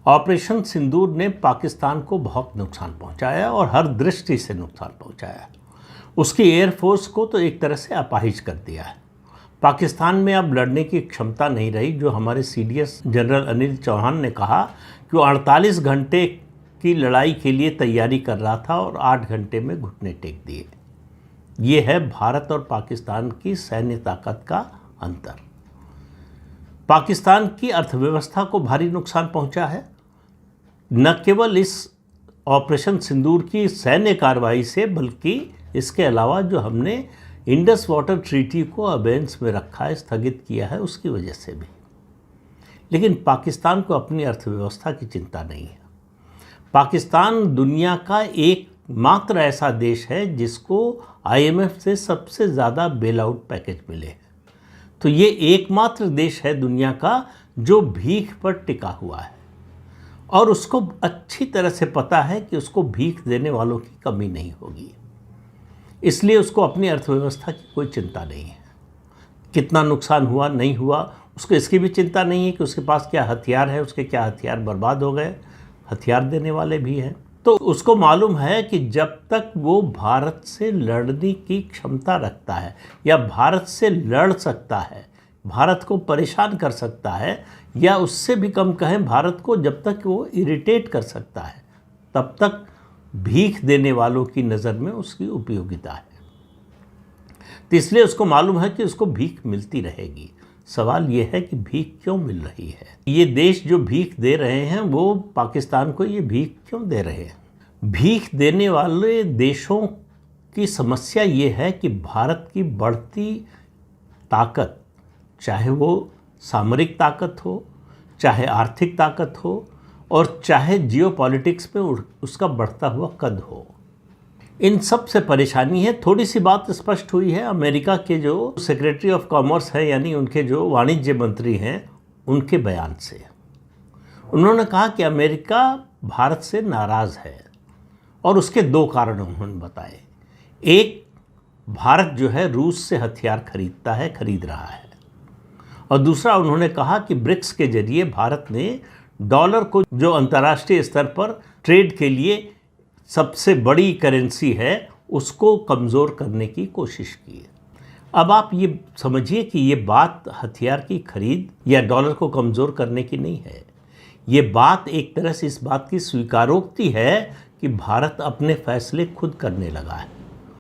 Operation सिंदूर ने पाकिस्तान को बहुत नुकसान पहुंचाया और हर दृष्टि से नुकसान पहुंचाया। उसकी एयरफोर्स को तो एक तरह से अपाहिज कर दिया है। पाकिस्तान में अब लड़ने की क्षमता नहीं रही। जो हमारे सीडीएस जनरल अनिल चौहान ने कहा कि वो 48 घंटे की लड़ाई के लिए तैयारी कर रहा था और 8 घंटे में घुटने टेक दिए। ये है भारत और पाकिस्तान की सैन्य ताकत का अंतर। पाकिस्तान की अर्थव्यवस्था को भारी नुकसान पहुंचा है, न केवल इस ऑपरेशन सिंदूर की सैन्य कार्रवाई से, बल्कि इसके अलावा जो हमने इंडस वाटर ट्रीटी को अबेंस में रखा है, स्थगित किया है, उसकी वजह से भी। लेकिन पाकिस्तान को अपनी अर्थव्यवस्था की चिंता नहीं है। पाकिस्तान दुनिया का एकमात्र ऐसा देश है जिसको आईएमएफ से सबसे ज़्यादा बेल आउट पैकेज मिले हैं। तो ये एकमात्र देश है दुनिया का जो भीख पर टिका हुआ है और उसको अच्छी तरह से पता है कि उसको भीख देने वालों की कमी नहीं होगी। इसलिए उसको अपनी अर्थव्यवस्था की कोई चिंता नहीं है। कितना नुकसान हुआ नहीं हुआ उसको इसकी भी चिंता नहीं है कि उसके पास क्या हथियार है, उसके क्या हथियार बर्बाद हो गए, हथियार देने वाले भी हैं। तो उसको मालूम है कि जब तक वो भारत से लड़ने की क्षमता रखता है या भारत से लड़ सकता है, भारत को परेशान कर सकता है, या उससे भी कम कहें भारत को जब तक वो इरिटेट कर सकता है, तब तक भीख देने वालों की नज़र में उसकी उपयोगिता है। तो इसलिए उसको मालूम है कि उसको भीख मिलती रहेगी। सवाल ये है कि भीख क्यों मिल रही है। ये देश जो भीख दे रहे हैं वो पाकिस्तान को ये भीख क्यों दे रहे हैं। भीख देने वाले देशों की समस्या ये है कि भारत की बढ़ती ताकत, चाहे वो सामरिक ताकत हो, चाहे आर्थिक ताकत हो, और चाहे जियोपॉलिटिक्स में उसका बढ़ता हुआ कद हो, इन सब से परेशानी है। थोड़ी सी बात स्पष्ट हुई है अमेरिका के जो सेक्रेटरी ऑफ कॉमर्स है, यानी उनके जो वाणिज्य मंत्री हैं, उनके बयान से। उन्होंने कहा कि अमेरिका भारत से नाराज़ है और उसके 2 कारण उन्होंने बताए। एक, भारत जो है रूस से हथियार खरीद रहा है, और दूसरा उन्होंने कहा कि ब्रिक्स के जरिए भारत ने डॉलर को, जो अंतर्राष्ट्रीय स्तर पर ट्रेड के लिए सबसे बड़ी करेंसी है, उसको कमज़ोर करने की कोशिश की है। अब आप ये समझिए कि ये बात हथियार की खरीद या डॉलर को कमज़ोर करने की नहीं है। ये बात एक तरह से इस बात की स्वीकारोक्ति है कि भारत अपने फैसले खुद करने लगा है।